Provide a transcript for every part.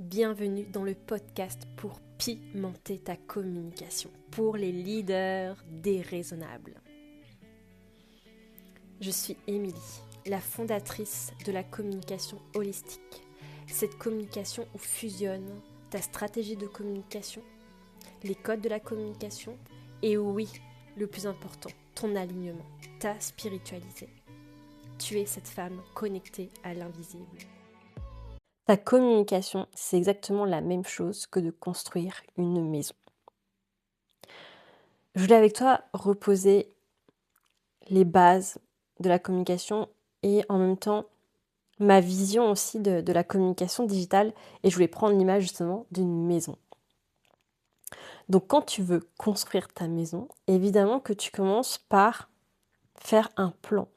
Bienvenue dans le podcast pour pimenter ta communication, pour les leaders déraisonnables. Je suis Émilie, la fondatrice de la communication holistique. Cette communication où fusionne ta stratégie de communication, les codes de la communication et oui, le plus important, ton alignement, ta spiritualité. Tu es cette femme connectée à l'invisible. Ta communication, c'est exactement la même chose que de construire une maison. Je voulais avec toi reposer les bases de la communication et en même temps ma vision aussi de la communication digitale et je voulais prendre l'image justement d'une maison. Donc quand tu veux construire ta maison, évidemment que tu commences par faire un plan.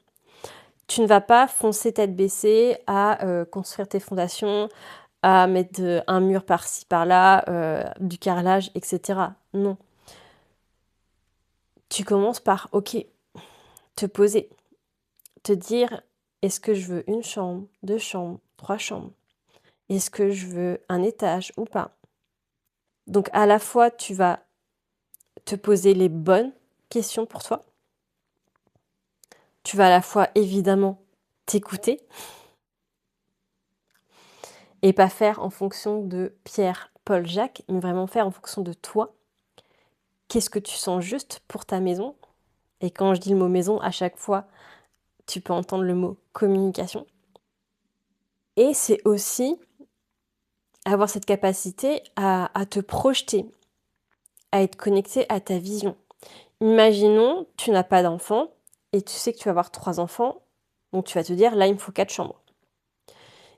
Tu ne vas pas foncer tête baissée à construire tes fondations, à mettre un mur par-ci par-là, du carrelage, etc. Non. Tu commences par, te poser, te dire, est-ce que je veux une chambre, 2 chambres, 3 chambres? Est-ce que je veux un étage ou pas? Donc à la fois, tu vas te poser les bonnes questions pour toi. Tu vas à la fois, évidemment, t'écouter et pas faire en fonction de Pierre, Paul, Jacques, mais vraiment faire en fonction de toi. Qu'est-ce que tu sens juste pour ta maison? Et quand je dis le mot maison, à chaque fois, tu peux entendre le mot communication. Et c'est aussi avoir cette capacité à te projeter, à être connecté à ta vision. Imaginons, tu n'as pas d'enfant et tu sais que tu vas avoir 3 enfants, donc tu vas te dire, là, il me faut 4 chambres.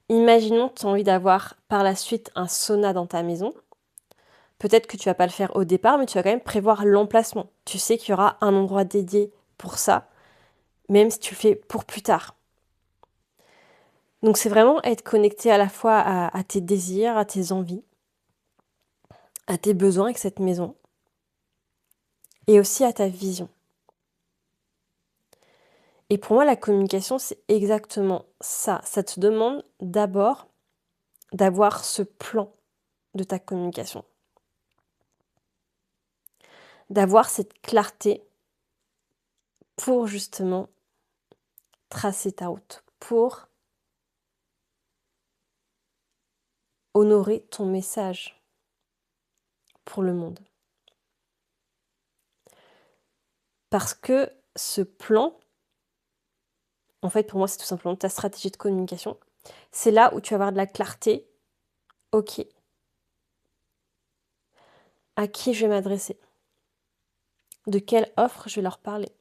Imaginons, tu as envie d'avoir par la suite un sauna dans ta maison. Peut-être que tu vas pas le faire au départ, mais tu vas quand même prévoir l'emplacement. Tu sais qu'il y aura un endroit dédié pour ça, même si tu le fais pour plus tard. Donc c'est vraiment être connecté à la fois à tes désirs, à tes envies, à tes besoins avec cette maison, et aussi à ta vision. Et pour moi, la communication, c'est exactement ça. Ça te demande d'abord d'avoir ce plan de ta communication. D'avoir cette clarté pour justement tracer ta route, pour honorer ton message pour le monde. Parce que ce plan, en fait, pour moi, c'est tout simplement ta stratégie de communication. C'est là où tu vas avoir de la clarté. Ok, à qui je vais m'adresser? De quelle offre je vais leur parler?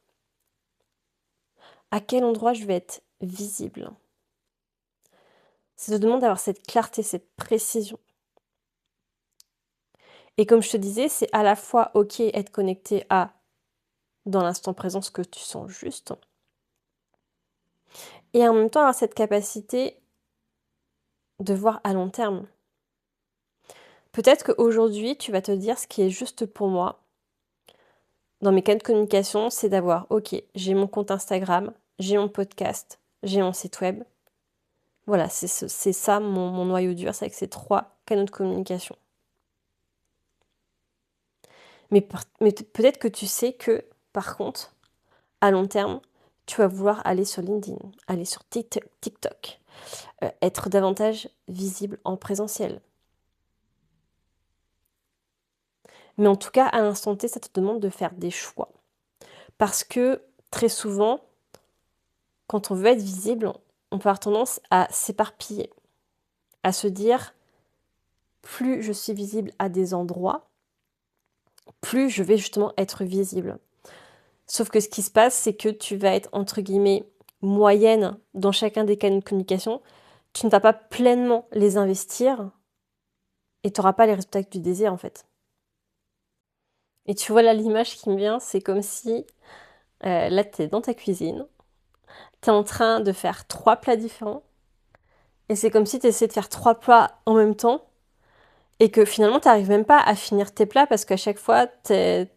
À quel endroit je vais être visible? Ça te demande d'avoir cette clarté, cette précision. Et comme je te disais, c'est à la fois ok être connecté à, dans l'instant présent, ce que tu sens juste, et en même temps avoir cette capacité de voir à long terme. Peut-être qu'aujourd'hui, tu vas te dire ce qui est juste pour moi. Dans mes cas de communication, c'est d'avoir, ok, j'ai mon compte Instagram, j'ai mon podcast, j'ai mon site web. Voilà, c'est ça mon noyau dur, c'est avec ces 3 canaux de communication. Mais peut-être que tu sais que, par contre, à long terme, tu vas vouloir aller sur LinkedIn, aller sur TikTok, être davantage visible en présentiel. Mais en tout cas, à l'instant T, ça te demande de faire des choix. Parce que très souvent, quand on veut être visible, on peut avoir tendance à s'éparpiller, à se dire, plus je suis visible à des endroits, plus je vais justement être visible. Sauf que ce qui se passe, c'est que tu vas être, entre guillemets, moyenne dans chacun des canaux de communication. Tu ne vas pas pleinement les investir et tu n'auras pas les résultats que tu désires, en fait. Et tu vois là, l'image qui me vient, c'est comme si, là, tu es dans ta cuisine, tu es en train de faire 3 plats différents, et c'est comme si tu essaies de faire 3 plats en même temps, et que finalement, tu n'arrives même pas à finir tes plats, parce qu'à chaque fois, t'es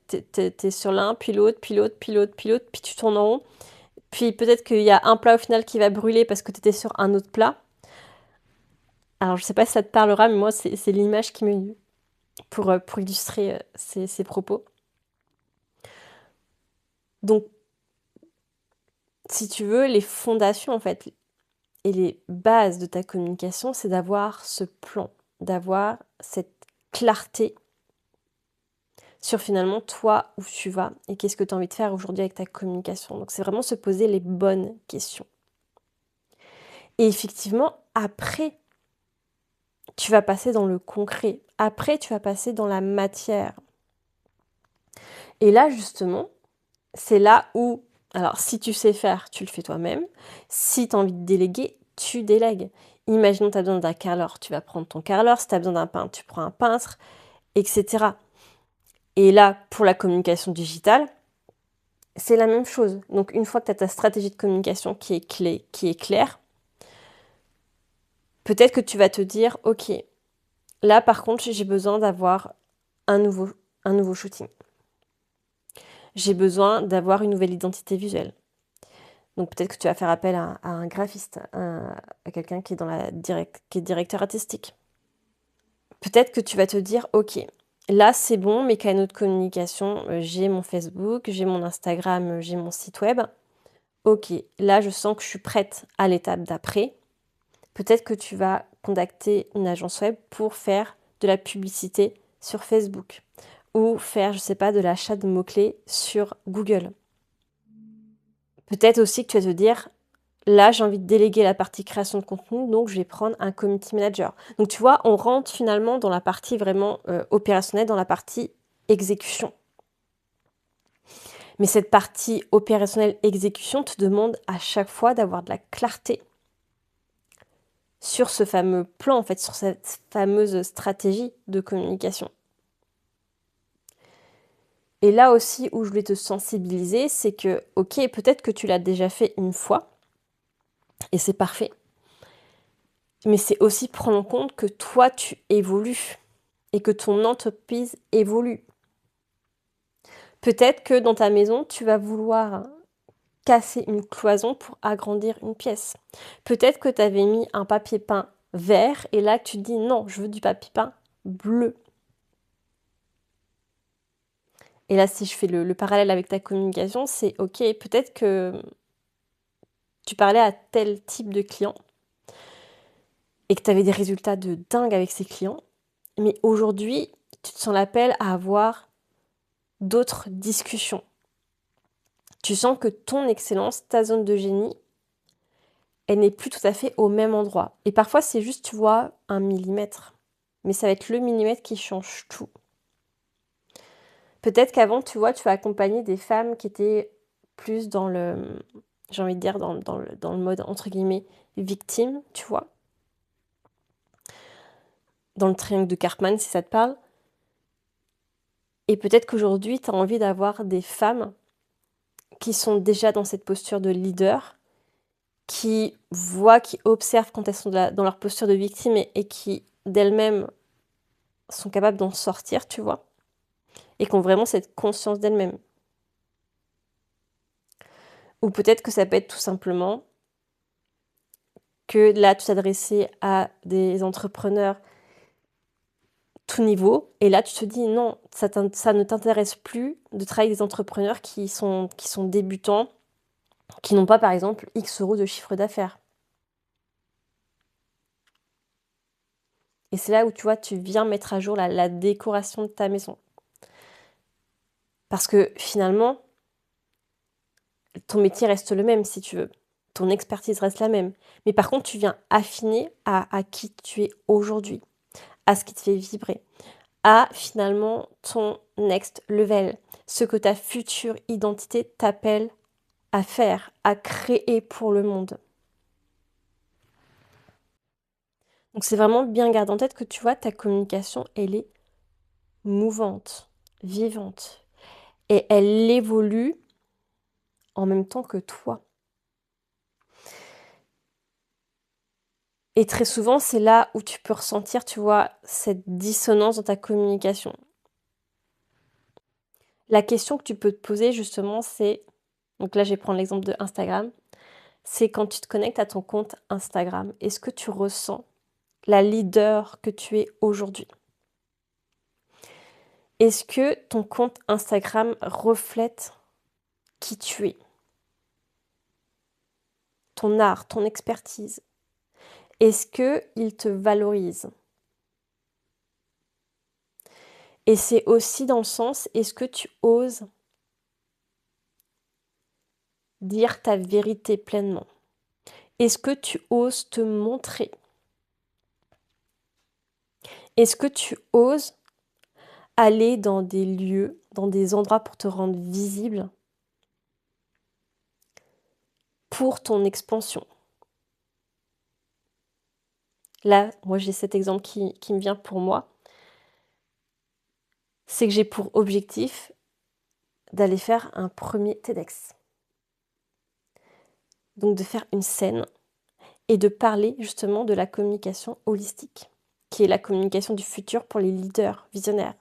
sur l'un, puis l'autre, puis l'autre, puis l'autre, puis l'autre, puis tu tournes en rond. Puis peut-être qu'il y a un plat au final qui va brûler parce que tu étais sur un autre plat. Alors je sais pas si ça te parlera, mais moi c'est l'image qui me pour illustrer, ces propos. Donc si tu veux, les fondations en fait et les bases de ta communication, c'est d'avoir ce plan, d'avoir cette clarté sur finalement toi où tu vas et qu'est-ce que tu as envie de faire aujourd'hui avec ta communication. Donc c'est vraiment se poser les bonnes questions. Et effectivement, après, tu vas passer dans le concret. Après, tu vas passer dans la matière. Et là, justement, c'est là où, alors si tu sais faire, tu le fais toi-même. Si tu as envie de déléguer, tu délègues. Imaginons que tu as besoin d'un carreleur, tu vas prendre ton carreleur. Si tu as besoin d'un peintre, tu prends un peintre, etc. Et là, pour la communication digitale, c'est la même chose. Donc une fois que tu as ta stratégie de communication qui est clé, qui est claire, peut-être que tu vas te dire, ok, là par contre j'ai besoin d'avoir un nouveau shooting. J'ai besoin d'avoir une nouvelle identité visuelle. Donc peut-être que tu vas faire appel à un graphiste, à quelqu'un qui est qui est directeur artistique. Peut-être que tu vas te dire, ok, là c'est bon, mes canaux de communication, j'ai mon Facebook, j'ai mon Instagram, j'ai mon site web. Ok, là je sens que je suis prête à l'étape d'après. Peut-être que tu vas contacter une agence web pour faire de la publicité sur Facebook ou faire, je sais pas, de l'achat de mots-clés sur Google. Peut-être aussi que tu vas te dire, là j'ai envie de déléguer la partie création de contenu, donc je vais prendre un community manager. Donc tu vois, on rentre finalement dans la partie vraiment opérationnelle, dans la partie exécution. Mais cette partie opérationnelle exécution te demande à chaque fois d'avoir de la clarté sur ce fameux plan, en fait, sur cette fameuse stratégie de communication. Et là aussi où je voulais te sensibiliser, c'est que, ok, peut-être que tu l'as déjà fait une fois, et c'est parfait, mais c'est aussi prendre en compte que toi, tu évolues, et que ton entreprise évolue. Peut-être que dans ta maison, tu vas vouloir casser une cloison pour agrandir une pièce. Peut-être que tu avais mis un papier peint vert, et là tu te dis non, je veux du papier peint bleu. Et là, si je fais le parallèle avec ta communication, c'est ok, peut-être que tu parlais à tel type de client et que tu avais des résultats de dingue avec ces clients, mais aujourd'hui, tu te sens l'appel à avoir d'autres discussions. Tu sens que ton excellence, ta zone de génie, elle n'est plus tout à fait au même endroit. Et parfois, c'est juste, tu vois, 1 millimètre. Mais ça va être le millimètre qui change tout. Peut-être qu'avant, tu vois, tu as accompagné des femmes qui étaient plus dans le, j'ai envie de dire, dans le mode, entre guillemets, victime, tu vois. Dans le triangle de Karpman, si ça te parle. Et peut-être qu'aujourd'hui, tu as envie d'avoir des femmes qui sont déjà dans cette posture de leader, qui voient, qui observent quand elles sont dans leur posture de victime et qui, d'elles-mêmes, sont capables d'en sortir, tu vois. Et qui ont vraiment cette conscience d'elles-mêmes. Ou peut-être que ça peut être tout simplement que là, tu t'adressais à des entrepreneurs tout niveau, et là, tu te dis non, ça ne t'intéresse plus de travailler avec des entrepreneurs qui sont débutants, qui n'ont pas, par exemple, X euros de chiffre d'affaires. Et c'est là où, tu vois, tu viens mettre à jour la décoration de ta maison. Parce que finalement, ton métier reste le même, si tu veux. Ton expertise reste la même. Mais par contre, tu viens affiner à qui tu es aujourd'hui, à ce qui te fait vibrer, à finalement ton next level, ce que ta future identité t'appelle à faire, à créer pour le monde. Donc c'est vraiment bien garder en tête que tu vois, ta communication, elle est mouvante, vivante. Et elle évolue en même temps que toi. Et très souvent, c'est là où tu peux ressentir, tu vois, cette dissonance dans ta communication. La question que tu peux te poser justement, c'est, donc là je vais prendre l'exemple de Instagram, c'est quand tu te connectes à ton compte Instagram, est-ce que tu ressens la leader que tu es aujourd'hui? Est-ce que ton compte Instagram reflète qui tu es? Ton art, ton expertise? Est-ce qu'il te valorise? Et c'est aussi dans le sens, est-ce que tu oses dire ta vérité pleinement? Est-ce que tu oses te montrer? Est-ce que tu oses aller dans des lieux, dans des endroits pour te rendre visible pour ton expansion? Là, moi j'ai cet exemple qui me vient pour moi, c'est que j'ai pour objectif d'aller faire un premier TEDx. Donc de faire une scène et de parler justement de la communication holistique, qui est la communication du futur pour les leaders visionnaires.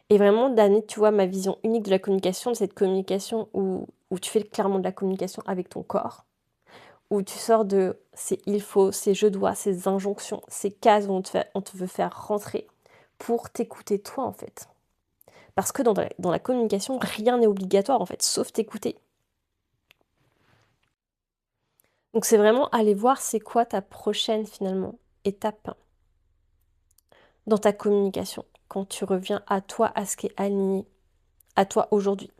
Et vraiment d'amener, tu vois, ma vision unique de la communication, de cette communication où tu fais clairement de la communication avec ton corps, où tu sors de ces il faut, ces je dois, ces injonctions, ces cases où on te veut faire rentrer pour t'écouter toi en fait. Parce que dans la communication, rien n'est obligatoire en fait, sauf t'écouter. Donc c'est vraiment aller voir c'est quoi ta prochaine finalement étape dans ta communication, quand tu reviens à toi, à ce qui est aligné à toi aujourd'hui.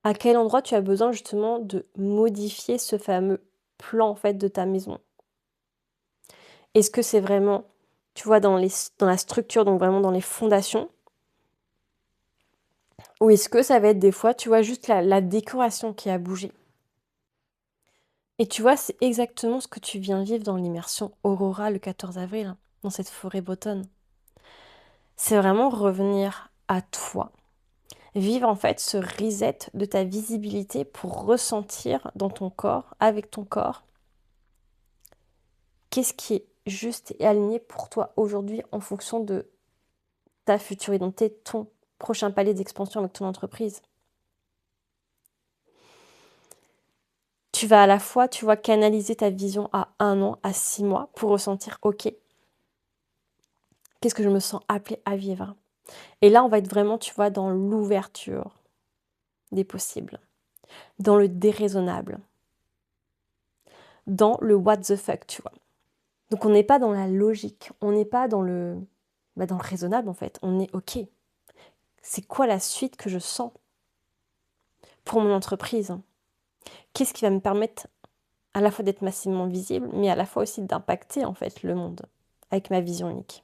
À quel endroit tu as besoin justement de modifier ce fameux plan en fait de ta maison? Est-ce que c'est vraiment, tu vois, dans la structure, donc vraiment dans les fondations? Ou est-ce que ça va être des fois, tu vois, juste la décoration qui a bougé? Et tu vois, c'est exactement ce que tu viens vivre dans l'immersion Aurora le 14 avril, hein, dans cette forêt bretonne. C'est vraiment revenir à toi. Vivre en fait ce reset de ta visibilité pour ressentir dans ton corps, avec ton corps, qu'est-ce qui est juste et aligné pour toi aujourd'hui en fonction de ta future identité, ton prochain palier d'expansion avec ton entreprise. Tu vas à la fois, tu vois, canaliser ta vision à 1 an, à 6 mois pour ressentir, ok, qu'est-ce que je me sens appelée à vivre? Et là, on va être vraiment, tu vois, dans l'ouverture des possibles, dans le déraisonnable, dans le what the fuck, tu vois. Donc on n'est pas dans la logique, on n'est pas dans le raisonnable en fait. On est ok. C'est quoi la suite que je sens pour mon entreprise? Qu'est-ce qui va me permettre à la fois d'être massivement visible, mais à la fois aussi d'impacter en fait le monde avec ma vision unique.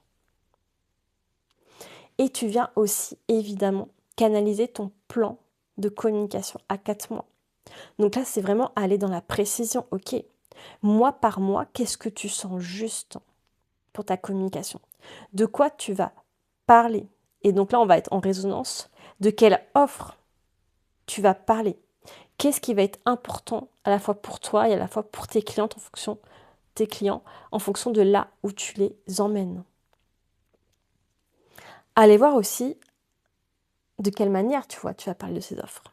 Et tu viens aussi évidemment canaliser ton plan de communication à 4 mois. Donc là, c'est vraiment aller dans la précision. Ok, mois par mois, qu'est-ce que tu sens juste pour ta communication? De quoi tu vas parler? Et donc là, on va être en résonance. De quelle offre tu vas parler? Qu'est-ce qui va être important à la fois pour toi et à la fois pour tes clientes tes clients en fonction de là où tu les emmènes. Allez voir aussi de quelle manière tu vas parler de ces offres.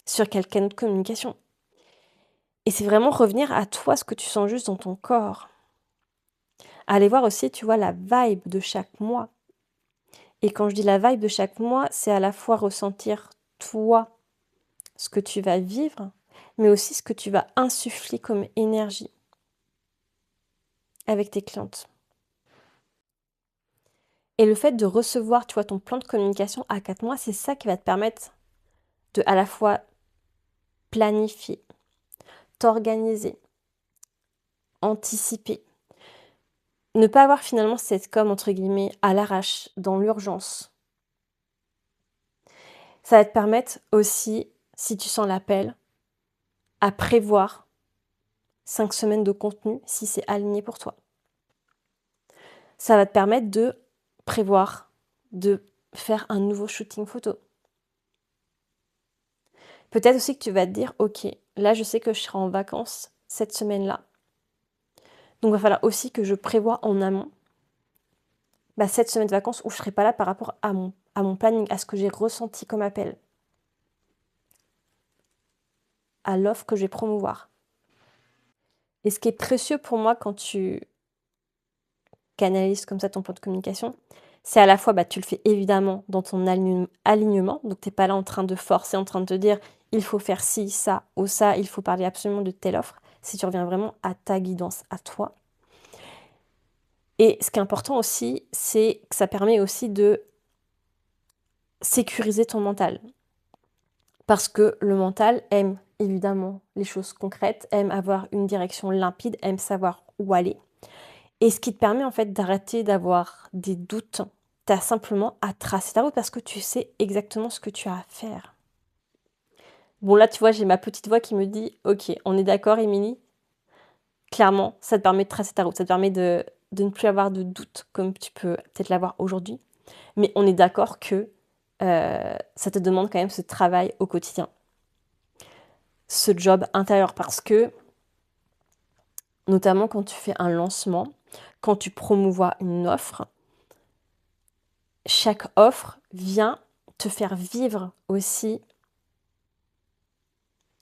Sur quel canal de communication. Et c'est vraiment revenir à toi, ce que tu sens juste dans ton corps. Allez voir aussi, tu vois, la vibe de chaque mois. Et quand je dis la vibe de chaque mois, c'est à la fois ressentir toi, ce que tu vas vivre, mais aussi ce que tu vas insuffler comme énergie avec tes clientes. Et le fait de recevoir, tu vois, ton plan de communication à 4 mois, c'est ça qui va te permettre de à la fois planifier, t'organiser, anticiper. Ne pas avoir finalement cette com entre guillemets à l'arrache, dans l'urgence. Ça va te permettre aussi, si tu sens l'appel, à prévoir 5 semaines de contenu si c'est aligné pour toi. Ça va te permettre de prévoir, de faire un nouveau shooting photo. Peut-être aussi que tu vas te dire, ok, là je sais que je serai en vacances cette semaine-là. Donc il va falloir aussi que je prévoie en amont cette semaine de vacances où je ne serai pas là par rapport à mon planning, à ce que j'ai ressenti comme appel, à l'offre que je vais promouvoir. Et ce qui est précieux pour moi quand tu canalises comme ça ton plan de communication, c'est à la fois, tu le fais évidemment dans ton alignement, donc tu es pas là en train de forcer, en train de te dire: «Il faut faire ci, ça ou ça, il faut parler absolument de telle offre». Si tu reviens vraiment à ta guidance, à toi. Et ce qui est important aussi, c'est que ça permet aussi de sécuriser ton mental. Parce que le mental aime évidemment les choses concrètes, aime avoir une direction limpide, aime savoir où aller. Et ce qui te permet en fait d'arrêter d'avoir des doutes, tu as simplement à tracer ta route parce que tu sais exactement ce que tu as à faire. Bon là, tu vois, j'ai ma petite voix qui me dit: «OK, on est d'accord Émilie, clairement, ça te permet de tracer ta route, ça te permet de ne plus avoir de doutes comme tu peux peut-être l'avoir aujourd'hui. Mais on est d'accord que, ça te demande quand même ce travail au quotidien, ce job intérieur». Parce que, notamment quand tu fais un lancement, quand tu promouvois une offre, chaque offre vient te faire vivre aussi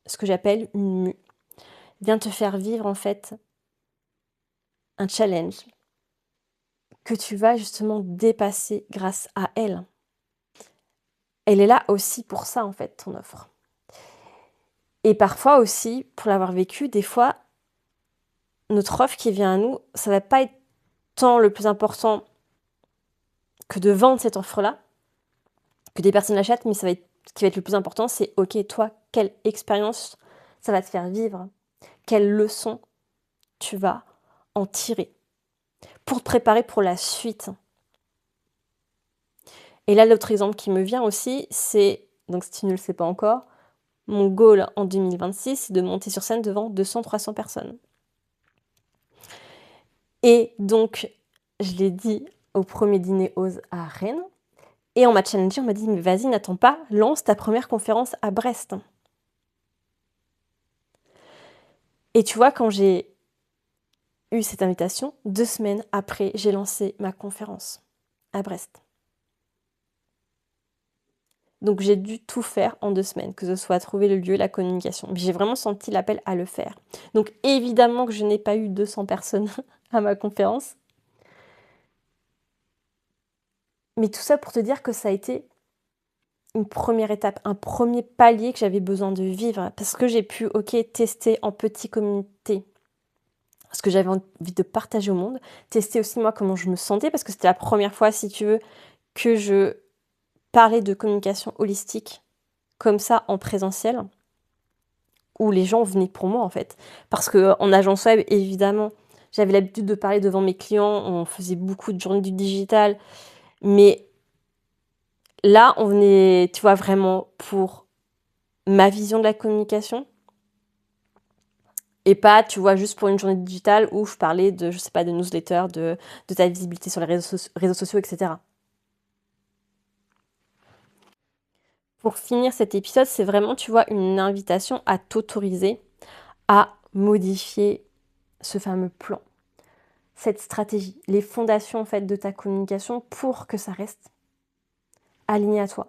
ce que j'appelle une mue. Vient te faire vivre en fait un challenge que tu vas justement dépasser grâce à elle. Elle est là aussi pour ça en fait, ton offre. Et parfois aussi, pour l'avoir vécu, des fois, notre offre qui vient à nous, ça va pas être tant le plus important que de vendre cette offre-là, que des personnes l'achètent, mais ce qui va être le plus important, c'est OK, toi, quelle expérience ça va te faire vivre? Quelle leçon tu vas en tirer pour te préparer pour la suite? Et là, l'autre exemple qui me vient aussi, c'est, donc si tu ne le sais pas encore, mon goal en 2026, c'est de monter sur scène devant 200-300 personnes. Et donc, je l'ai dit au premier dîner Ose à Rennes, et on m'a challengé, on m'a dit: «Mais vas-y, n'attends pas, lance ta première conférence à Brest». Et tu vois, quand j'ai eu cette invitation, 2 semaines après, j'ai lancé ma conférence à Brest. Donc j'ai dû tout faire en 2 semaines, que ce soit trouver le lieu, la communication. Mais j'ai vraiment senti l'appel à le faire. Donc évidemment que je n'ai pas eu 200 personnes à ma conférence. Mais tout ça pour te dire que ça a été une première étape, un premier palier que j'avais besoin de vivre. Parce que j'ai pu, OK, tester en petit comité ce que j'avais envie de partager au monde. Tester aussi moi comment je me sentais, parce que c'était la première fois, si tu veux, que je parlais de communication holistique comme ça en présentiel, où les gens venaient pour moi en fait. Parce qu'en agence web, évidemment, j'avais l'habitude de parler devant mes clients, on faisait beaucoup de journées du digital, mais là, on venait, tu vois, vraiment pour ma vision de la communication et pas, tu vois, juste pour une journée digitale où je parlais de, je sais pas, de newsletter, de ta visibilité sur les réseaux sociaux, etc. Pour finir cet épisode, c'est vraiment, tu vois, une invitation à t'autoriser à modifier ce fameux plan, cette stratégie, les fondations en fait de ta communication pour que ça reste aligné à toi.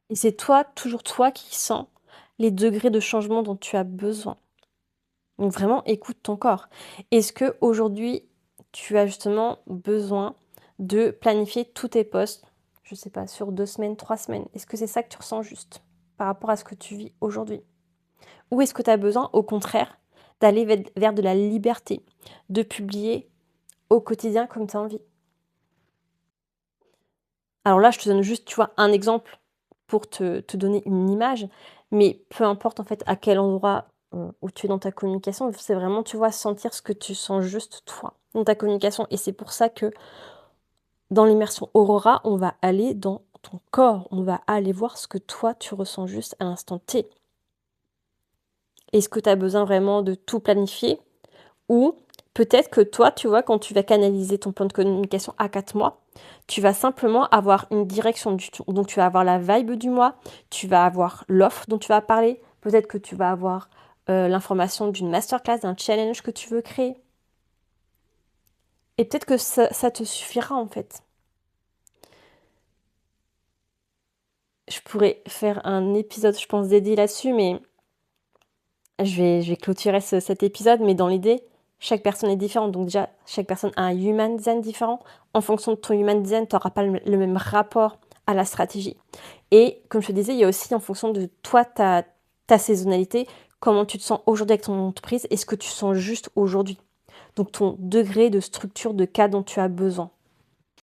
Et c'est toi, toujours toi, qui sens les degrés de changement dont tu as besoin. Donc vraiment, écoute ton corps. Est-ce que aujourd'hui, tu as justement besoin de planifier tous tes postes, je sais pas, sur 2 semaines, 3 semaines? Est-ce que c'est ça que tu ressens juste par rapport à ce que tu vis aujourd'hui? Ou est-ce que tu as besoin, au contraire, d'aller vers de la liberté, de publier au quotidien comme tu as envie? Alors là, je te donne juste, tu vois, un exemple pour te donner une image, mais peu importe en fait à quel endroit, où tu es dans ta communication, c'est vraiment, tu vois, sentir ce que tu sens juste toi, dans ta communication. Et c'est pour ça que dans l'immersion Aurora, on va aller dans ton corps, on va aller voir ce que toi tu ressens juste à l'instant T. Est-ce que tu as besoin vraiment de tout planifier? Ou peut-être que toi, tu vois, quand tu vas canaliser ton plan de communication à 4 mois, tu vas simplement avoir une direction donc tu vas avoir la vibe du mois, tu vas avoir l'offre dont tu vas parler, peut-être que tu vas avoir l'information d'une masterclass, d'un challenge que tu veux créer. Et peut-être que ça te suffira en fait. Je pourrais faire un épisode, je pense, dédié là-dessus, mais je vais clôturer cet épisode. Mais dans l'idée, chaque personne est différente. Donc déjà, chaque personne a un human design différent. En fonction de ton human design, tu n'auras pas le même rapport à la stratégie. Et comme je te disais, il y a aussi en fonction de toi, ta saisonnalité, comment tu te sens aujourd'hui avec ton entreprise et ce que tu sens juste aujourd'hui. Donc ton degré de structure de cas dont tu as besoin.